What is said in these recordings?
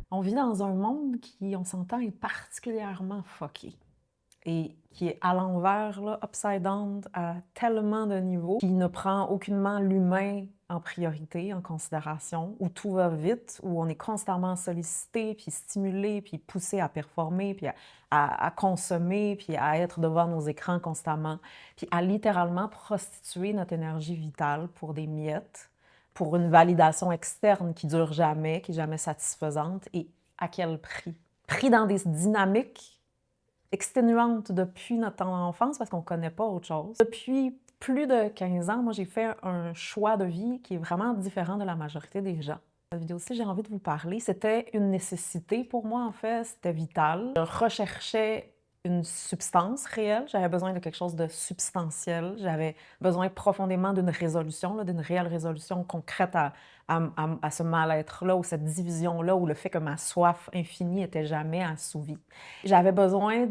On vit dans un monde qui, on s'entend, est particulièrement fucké et qui est à l'envers, là, upside down à tellement de niveaux, qui ne prend aucunement l'humain en priorité, en considération, où tout va vite, où on est constamment sollicité, puis stimulé, puis poussé à performer, puis à consommer, puis à être devant nos écrans constamment, puis à littéralement prostituer notre énergie vitale pour des miettes, pour une validation externe qui dure jamais, qui est jamais satisfaisante, et à quel prix? Pris dans des dynamiques exténuante depuis notre enfance parce qu'on ne connaît pas autre chose. Depuis plus de 15 ans, moi, j'ai fait un choix de vie qui est vraiment différent de la majorité des gens. Cette vidéo-ci, j'ai envie de vous parler. C'était une nécessité pour moi, en fait. C'était vital. Je recherchais une substance réelle. J'avais besoin de quelque chose de substantiel. J'avais besoin profondément d'une résolution, d'une réelle résolution concrète à ce mal-être-là ou cette division-là ou le fait que ma soif infinie était jamais assouvie. J'avais besoin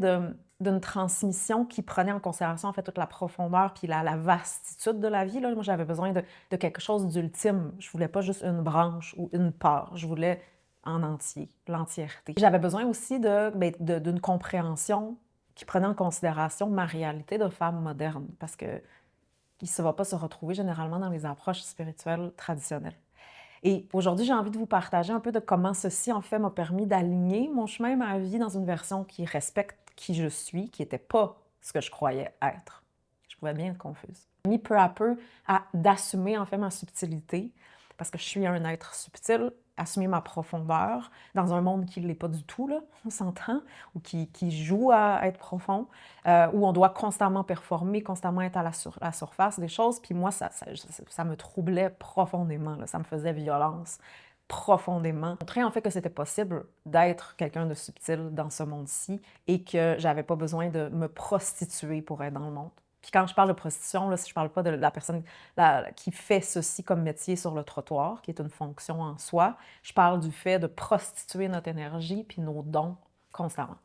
d'une transmission qui prenait en considération en fait toute la profondeur puis la vastitude de la vie. Là. Moi, j'avais besoin de quelque chose d'ultime. Je voulais pas juste une branche ou une part. Je voulais en entier, l'entièreté. J'avais besoin aussi d'une compréhension qui prenait en considération ma réalité de femme moderne parce que il ne va pas se retrouver généralement dans les approches spirituelles traditionnelles. Et aujourd'hui, j'ai envie de vous partager un peu de comment ceci, en fait, m'a permis d'aligner mon chemin, ma vie dans une version qui respecte qui je suis, qui n'était pas ce que je croyais être. Je pouvais bien être confuse. J'ai mis peu à peu d'assumer, en fait, ma subtilité, parce que je suis un être subtil, assumer ma profondeur dans un monde qui ne l'est pas du tout, là, on s'entend, ou qui joue à être profond, où on doit constamment performer, constamment être à la surface des choses. Puis moi, ça me troublait profondément, là, ça me faisait violence profondément. Montrer en fait que c'était possible d'être quelqu'un de subtil dans ce monde-ci et que j'avais pas besoin de me prostituer pour être dans le monde. Puis quand je parle de prostitution, là, je parle pas de la personne qui fait ceci comme métier sur le trottoir, qui est une fonction en soi. Je parle du fait de prostituer notre énergie puis nos dons constamment.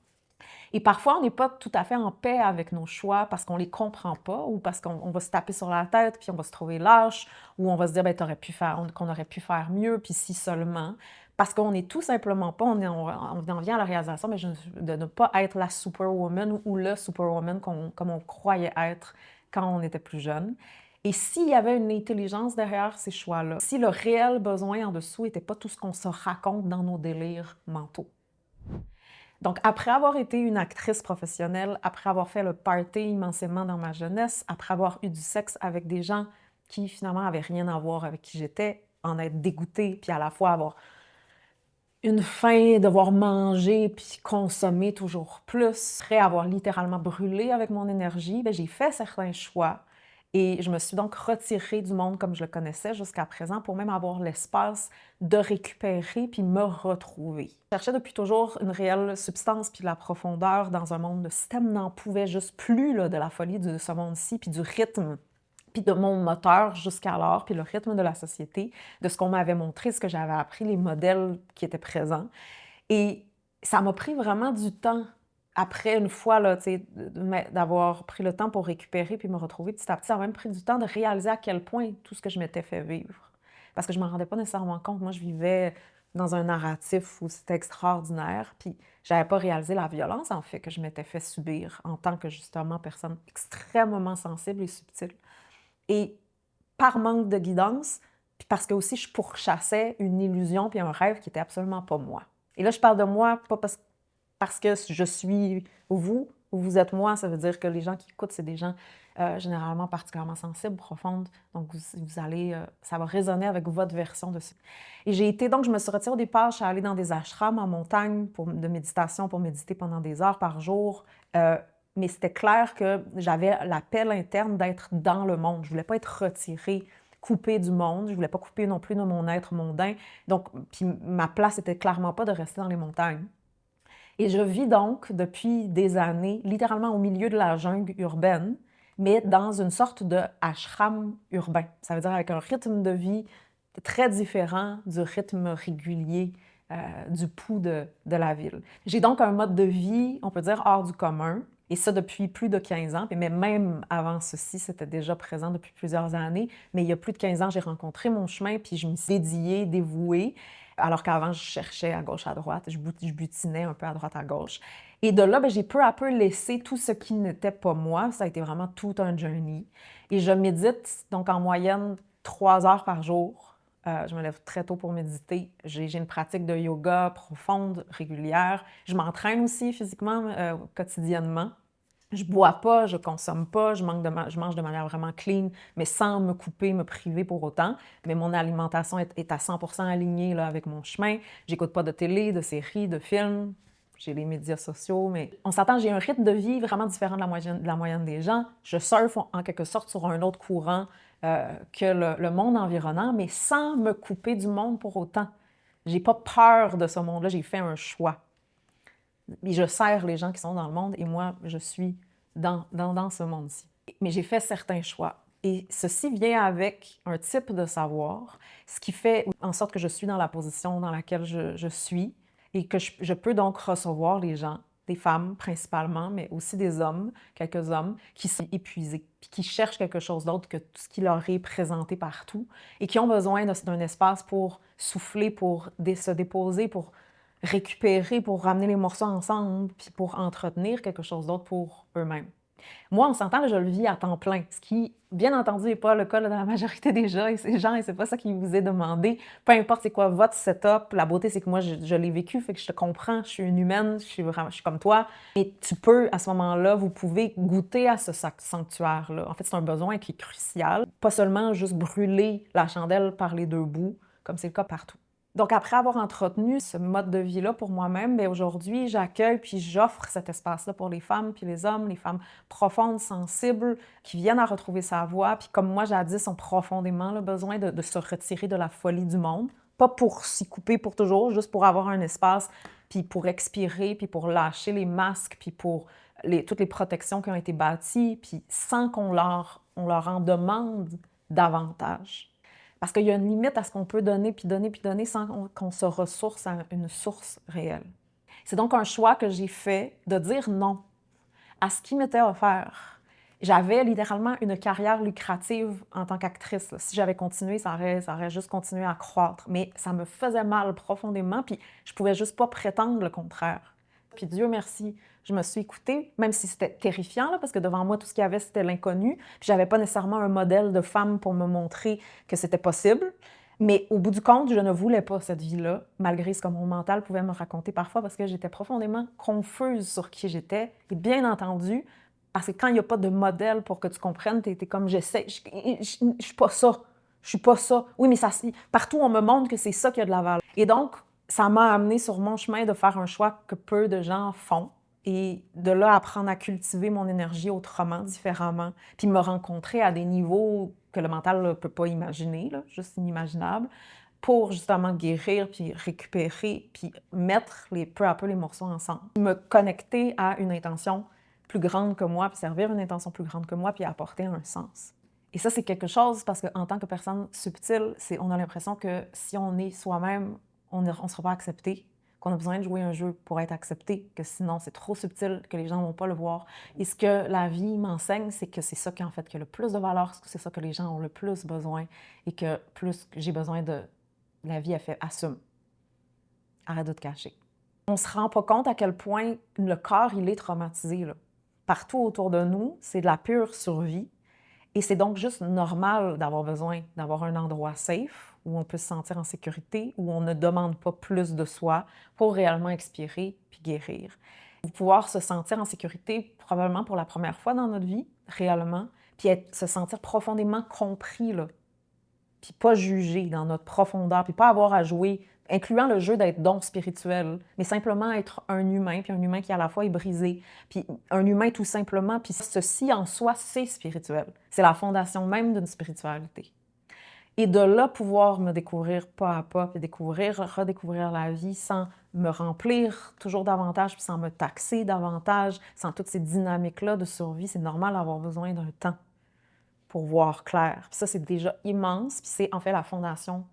Et parfois, on n'est pas tout à fait en paix avec nos choix parce qu'on ne les comprend pas ou parce qu'on va se taper sur la tête puis on va se trouver lâche ou on va se dire ben, qu'on aurait pu faire mieux puis si seulement. Parce qu'on n'est tout simplement pas, on en vient à la réalisation mais de ne pas être la superwoman ou le superwoman comme on croyait être quand on était plus jeune. Et s'il y avait une intelligence derrière ces choix-là, si le réel besoin en dessous n'était pas tout ce qu'on se raconte dans nos délires mentaux. Donc, après avoir été une actrice professionnelle, après avoir fait le party immensément dans ma jeunesse, après avoir eu du sexe avec des gens qui finalement n'avaient rien à voir avec qui j'étais, en être dégoûtée, puis à la fois avoir une faim, devoir manger, puis consommer toujours plus, après avoir littéralement brûlé avec mon énergie, bien, j'ai fait certains choix et je me suis donc retirée du monde comme je le connaissais jusqu'à présent pour même avoir l'espace de récupérer puis me retrouver. Je cherchais depuis toujours une réelle substance puis de la profondeur dans un monde. Le système n'en pouvait juste plus là, de la folie de ce monde-ci puis du rythme puis de mon moteur jusqu'alors, puis le rythme de la société, de ce qu'on m'avait montré, ce que j'avais appris, les modèles qui étaient présents. Et ça m'a pris vraiment du temps après, une fois, là, d'avoir pris le temps pour récupérer puis me retrouver petit à petit. Ça m'a même pris du temps de réaliser à quel point tout ce que je m'étais fait vivre. Parce que je ne m'en rendais pas nécessairement compte. Moi, je vivais dans un narratif où c'était extraordinaire, puis je n'avais pas réalisé la violence, en fait, que je m'étais fait subir en tant que, justement, personne extrêmement sensible et subtile. Et par manque de guidance, puis parce que aussi je pourchassais une illusion puis un rêve qui était absolument pas moi. Et là, je parle de moi, pas parce que je suis vous, ou vous êtes moi, ça veut dire que les gens qui écoutent, c'est des gens généralement particulièrement sensibles, profondes, donc vous allez, ça va résonner avec votre version de ça. Et donc, je me suis retirée au départ, je suis allée dans des ashrams en montagne de méditation pour méditer pendant des heures par jour. Mais c'était clair que j'avais l'appel interne d'être dans le monde. Je ne voulais pas être retirée, coupée du monde. Je ne voulais pas couper non plus de mon être mondain. Donc, puis ma place n'était clairement pas de rester dans les montagnes. Et je vis donc depuis des années, littéralement au milieu de la jungle urbaine, mais dans une sorte de ashram urbain. Ça veut dire avec un rythme de vie très différent du rythme régulier du pouls de la ville. J'ai donc un mode de vie, on peut dire, hors du commun, et ça depuis plus de 15 ans, mais même avant ceci, c'était déjà présent depuis plusieurs années. Mais il y a plus de 15 ans, j'ai rencontré mon chemin, puis je me suis dédiée, dévouée. alors qu'avant, je cherchais à gauche, à droite, je butinais un peu à droite, à gauche. Et de là, ben, j'ai peu à peu laissé tout ce qui n'était pas moi. Ça a été vraiment tout un journey. Et je médite, donc en moyenne, 3 heures par jour. Je me lève très tôt pour méditer. J'ai une pratique de yoga profonde, régulière. Je m'entraîne aussi physiquement, quotidiennement. Je bois pas, je consomme pas, je mange de manière vraiment clean, mais sans me couper, me priver pour autant. Mais mon alimentation est à 100% alignée là, avec mon chemin. J'écoute pas de télé, de séries, de films. J'ai les médias sociaux, mais on s'entend, j'ai un rythme de vie vraiment différent de la moyenne des gens. Je surfe en quelque sorte sur un autre courant que le monde environnant, mais sans me couper du monde pour autant. J'ai pas peur de ce monde-là, j'ai fait un choix. Et je sers les gens qui sont dans le monde et moi, je suis dans ce monde-ci. Mais j'ai fait certains choix. Et ceci vient avec un type de savoir, ce qui fait en sorte que je suis dans la position dans laquelle je suis et que je peux donc recevoir les gens, des femmes principalement, mais aussi des hommes, quelques hommes, qui sont épuisés, puis qui cherchent quelque chose d'autre que tout ce qui leur est présenté partout et qui ont besoin d'un espace pour souffler, pour se déposer, pour récupérer, pour ramener les morceaux ensemble, puis pour entretenir quelque chose d'autre pour eux-mêmes. Moi, on s'entend, je le vis à temps plein, ce qui, bien entendu, n'est pas le cas là, dans la majorité des gens, et c'est pas ça qui vous est demandé. Peu importe c'est quoi votre setup, la beauté, c'est que moi, je l'ai vécu, fait que je te comprends, je suis une humaine, je suis comme toi. Et tu peux, à ce moment-là, vous pouvez goûter à ce sanctuaire-là. En fait, c'est un besoin qui est crucial. Pas seulement juste brûler la chandelle par les deux bouts, comme c'est le cas partout. Donc, après avoir entretenu ce mode de vie-là pour moi-même, bien aujourd'hui, j'accueille puis j'offre cet espace-là pour les femmes puis les hommes, les femmes profondes, sensibles, qui viennent à retrouver sa voix, puis comme moi, jadis, ont profondément le besoin de se retirer de la folie du monde. Pas pour s'y couper pour toujours, juste pour avoir un espace, puis pour expirer, puis pour lâcher les masques, puis pour toutes les protections qui ont été bâties, puis sans qu'on leur en demande davantage. Parce qu'il y a une limite à ce qu'on peut donner, puis donner, puis donner sans qu'on se ressource à une source réelle. C'est donc un choix que j'ai fait de dire non à ce qui m'était offert. J'avais littéralement une carrière lucrative en tant qu'actrice. Si j'avais continué, ça aurait juste continué à croître. Mais ça me faisait mal profondément, puis je pouvais juste pas prétendre le contraire. Puis Dieu merci, je me suis écoutée, même si c'était terrifiant, là, parce que devant moi, tout ce qu'il y avait, c'était l'inconnu. Puis j'avais pas nécessairement un modèle de femme pour me montrer que c'était possible. Mais au bout du compte, je ne voulais pas cette vie-là, malgré ce que mon mental pouvait me raconter parfois, parce que j'étais profondément confuse sur qui j'étais. Et bien entendu, parce que quand il n'y a pas de modèle pour que tu comprennes, tu es comme j'essaie, je suis pas ça. Je suis pas ça. Oui, mais partout, on me montre que c'est ça qui a de la valeur. Et donc, ça m'a amené sur mon chemin de faire un choix que peu de gens font. Et de là, apprendre à cultiver mon énergie autrement, différemment, puis me rencontrer à des niveaux que le mental ne peut pas imaginer, là, juste inimaginable, pour justement guérir, puis récupérer, puis mettre peu à peu les morceaux ensemble. Me connecter à une intention plus grande que moi, puis servir une intention plus grande que moi, puis apporter un sens. Et ça, c'est quelque chose parce qu'en tant que personne subtile, on a l'impression que si on est soi-même, on ne sera pas accepté, qu'on a besoin de jouer un jeu pour être accepté, que sinon c'est trop subtil, que les gens ne vont pas le voir. Et ce que la vie m'enseigne, c'est que c'est ça qui, en fait, qui a le plus de valeur, c'est ça que les gens ont le plus besoin et que plus j'ai besoin de... La vie a fait « assume ». Arrête de te cacher. On ne se rend pas compte à quel point le corps, il est traumatisé, là. Partout autour de nous, c'est de la pure survie. Et c'est donc juste normal d'avoir besoin d'avoir un endroit safe où on peut se sentir en sécurité, où on ne demande pas plus de soi pour réellement expirer puis guérir. Pouvoir se sentir en sécurité probablement pour la première fois dans notre vie, réellement, puis se sentir profondément compris, là, puis pas jugé dans notre profondeur, puis pas avoir à jouer, incluant le jeu d'être don spirituel, mais simplement être un humain, puis un humain qui à la fois est brisé, puis un humain tout simplement, puis ceci en soi, c'est spirituel. C'est la fondation même d'une spiritualité. Et de là, pouvoir me découvrir pas à pas, puis redécouvrir la vie sans me remplir toujours davantage, puis sans me taxer davantage, sans toutes ces dynamiques-là de survie, c'est normal d'avoir besoin d'un temps pour voir clair. Puis ça, c'est déjà immense, puis c'est en fait la fondation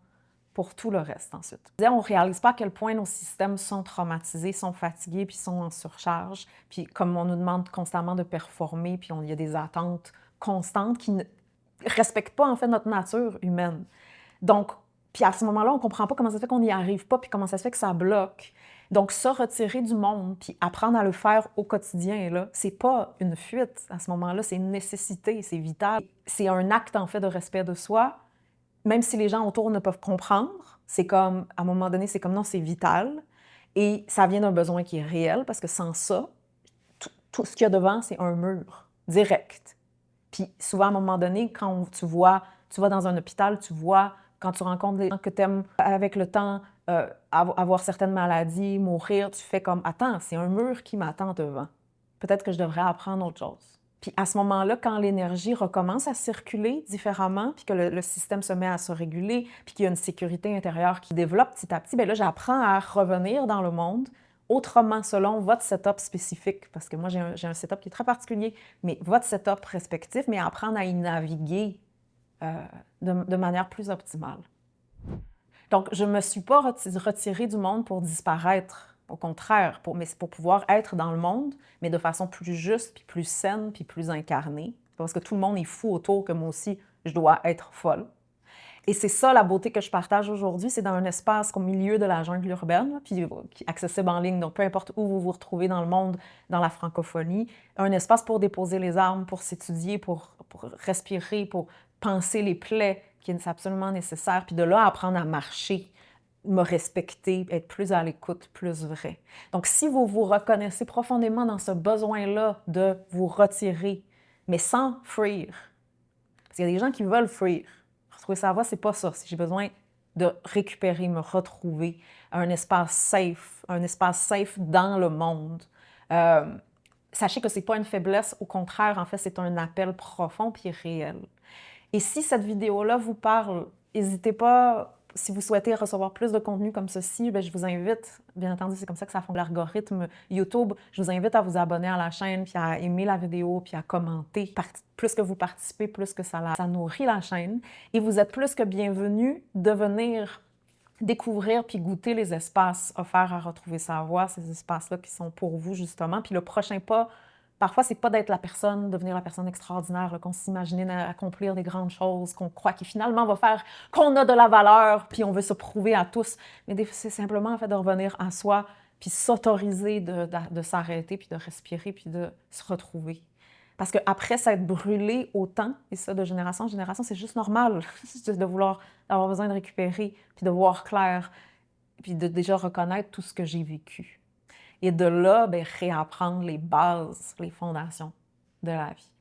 pour tout le reste ensuite. On ne réalise pas à quel point nos systèmes sont traumatisés, sont fatigués, puis sont en surcharge. Puis comme on nous demande constamment de performer, puis il y a des attentes constantes qui ne respectent pas en fait notre nature humaine. Donc, Puis à ce moment-là, on ne comprend pas comment ça se fait qu'on n'y arrive pas, puis comment ça se fait que ça bloque. Donc ça, retirer du monde, puis apprendre à le faire au quotidien, là, c'est pas une fuite à ce moment-là, c'est une nécessité, c'est vital. C'est un acte, en fait, de respect de soi, même si les gens autour ne peuvent comprendre. C'est comme, à un moment donné, c'est comme non, c'est vital. Et ça vient d'un besoin qui est réel, parce que sans ça, tout ce qu'il y a devant, c'est un mur, direct. Puis souvent, à un moment donné, quand tu vas dans un hôpital, tu vois, quand tu rencontres des gens que tu aimes, avec le temps, avoir certaines maladies, mourir, tu fais comme, attends, c'est un mur qui m'attend devant. Peut-être que je devrais apprendre autre chose. Puis à ce moment-là, quand l'énergie recommence à circuler différemment, puis que le système se met à se réguler, puis qu'il y a une sécurité intérieure qui développe petit à petit, bien là, j'apprends à revenir dans le monde autrement selon votre setup spécifique. Parce que moi, j'ai un setup qui est très particulier, mais votre setup respectif, mais apprendre à y naviguer de manière plus optimale. Donc, je ne me suis pas retirée du monde pour disparaître. Au contraire, mais c'est pour pouvoir être dans le monde, mais de façon plus juste, puis plus saine, puis plus incarnée. Parce que tout le monde est fou autour, que moi aussi, je dois être folle. Et c'est ça la beauté que je partage aujourd'hui, c'est dans un espace au milieu de la jungle urbaine, puis qui est accessible en ligne, donc peu importe où vous vous retrouvez dans le monde, dans la francophonie, un espace pour déposer les armes, pour s'étudier, pour respirer, pour penser les plaies, qui est absolument nécessaire, puis de là apprendre à marcher, me respecter, être plus à l'écoute, plus vrai. Donc si vous vous reconnaissez profondément dans ce besoin-là de vous retirer, mais sans fuir, parce qu'il y a des gens qui veulent fuir. Retrouver sa voie, c'est pas ça. J'ai besoin de récupérer, me retrouver, un espace safe dans le monde. Sachez que c'est pas une faiblesse, au contraire, en fait, c'est un appel profond puis réel. Et si cette vidéo-là vous parle, n'hésitez pas, si vous souhaitez recevoir plus de contenu comme ceci, bien, je vous invite, bien entendu, c'est comme ça que ça fonctionne, l'algorithme YouTube, je vous invite à vous abonner à la chaîne, puis à aimer la vidéo, puis à commenter. Plus que vous participez, plus que ça nourrit la chaîne. Et vous êtes plus que bienvenus de venir découvrir puis goûter les espaces offerts à retrouver sa voie, ces espaces-là qui sont pour vous, justement. Puis le prochain pas, parfois, c'est pas d'être la personne, devenir la personne extraordinaire, qu'on s'imagine accomplir des grandes choses, qu'on croit qui finalement va faire qu'on a de la valeur, puis on veut se prouver à tous. Mais c'est simplement, en fait, de revenir à soi, puis s'autoriser de s'arrêter, puis de respirer, puis de se retrouver. Parce qu'après s'être brûlé autant, et ça, de génération en génération, c'est juste normal de vouloir, d'avoir besoin de récupérer, puis de voir clair, puis de déjà reconnaître tout ce que j'ai vécu. Et de là, bien, réapprendre les bases, les fondations de la vie.